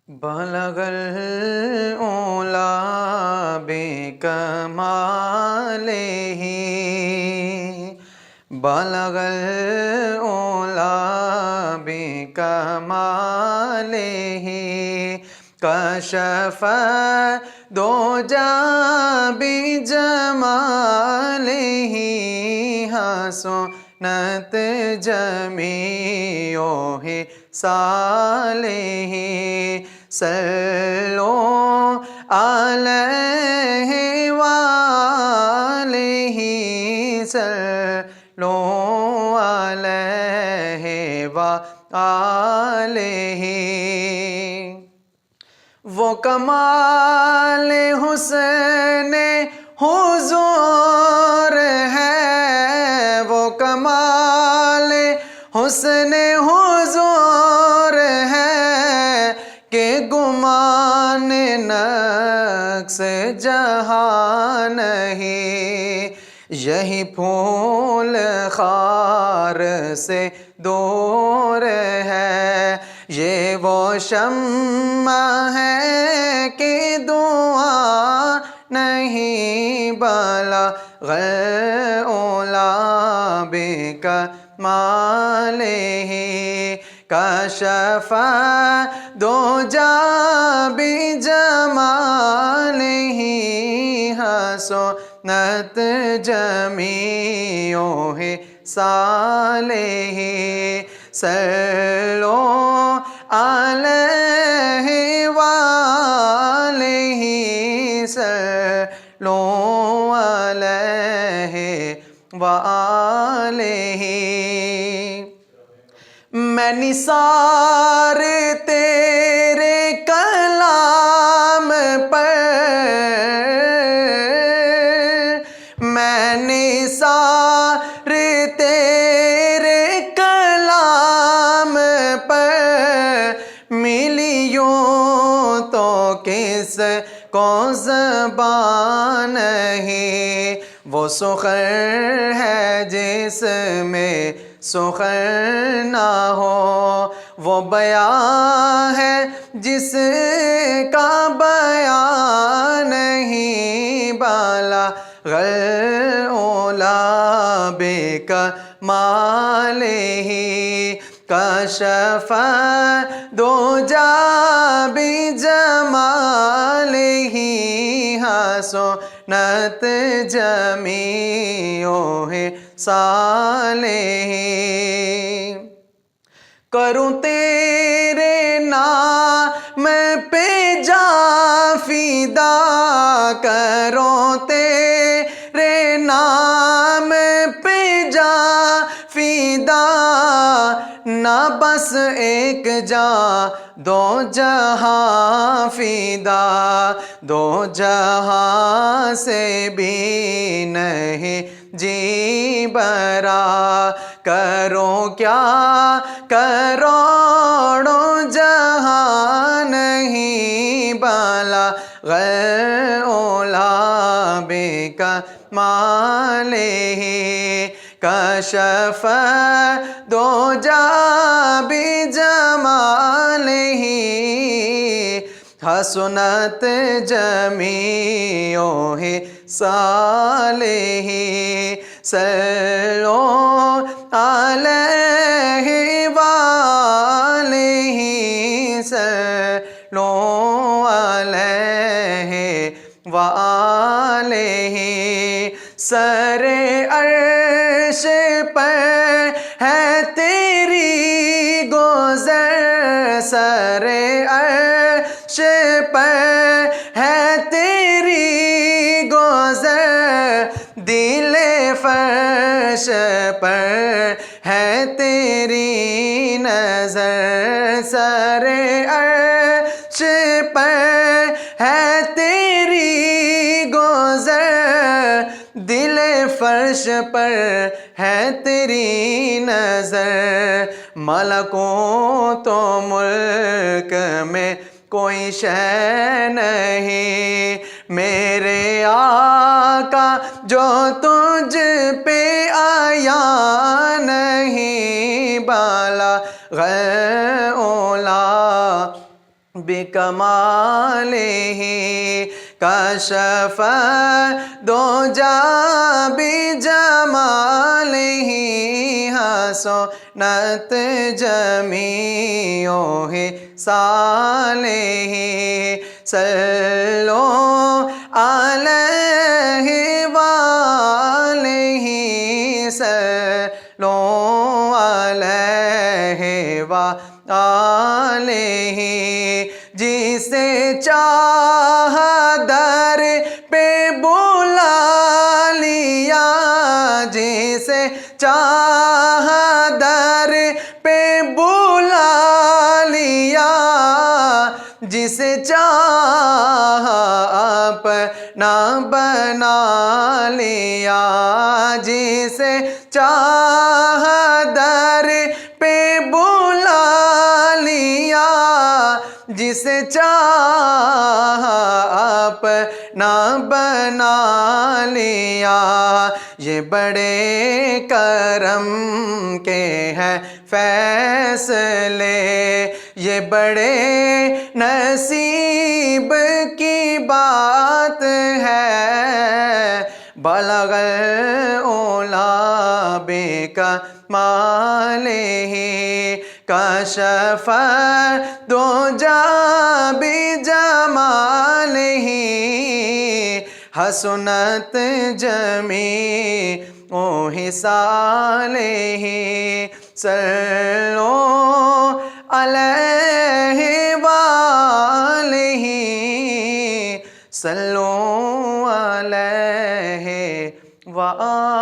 بلغ العلا بکمالہ بلغ العلا بکمالہ کشف الدجی بجمالہ حسنت جمیع خصالہ صلو علیہ وآلہ صلو علیہ وآلہ وہ کمال حسن حضور ہے وہ کمال حسن حضور ہے کہ گمان نقص جہاں نہیں یہی پھول خار سے دور ہے یہ وہ شمع ہے کہ دعا نہیں بلغ العلا بکمالہ کشف الدجی بجمالہ حسنت جمیع خصالہ صلو علیہ وآلہ صلو علیہ وآلہ میں نثار تیرے کلام پر میں نثار تیرے کلام پر ملی یوں تو کس کو زبان نہیں وہ سخن ہے جس میں سخن نہ ہو وہ بیان ہے جس کا بیان نہیں بلغ العلا بکمالہ کشف الدجی بجمالہ حسنت جمیع خصالہ کروں تیرے نام پہ جاں فدا کروں تیرے نام پہ جاں فدا نہ بس ایک جاں دو جہاں فدا دو جہاں سے بھی نہیں جی برا کروں کیا کروڑوں جہاں نہیں بلغ العلا بکمالہ کشف الدجی بجمالہ حسنت جمیع خصالہ صلو علیہ وآلہ صلو علیہ وآلہ سر عرش پر ہے تیری گزر سر عرش پر ہے تیری گزر دل فرش پر ہے تیری نظر سر عرش پر ہے تیری گزر دل فرش پر ہے تیری نظر ملکوت و ملک میں کوئی شے نہیں میرے آقا جو تجھ پہ آیا نہیں بلغ العلا بکمالہ کشف الدجی بجمالہ حسنت جمیع خصالہ صلو علیہ وآلہ صلو علیہ وآلہ جسے چاہ در پہ بلا لیا جسے چاہ در پہ بلا لیا جسے چاہ اپنا بنا لیا جسے چاہ در پہ بلا لیا جسے چاہ اپنا بنا لیا یہ بڑے کرم کے ہیں فیصلے یہ بڑے نصیب کی بات ہے بلغ العلا بکمالہ کشف الدجی بجمالہ حسنت جمیع خصالہ صلو علیہ وآلہ صلو علیہ وآلہ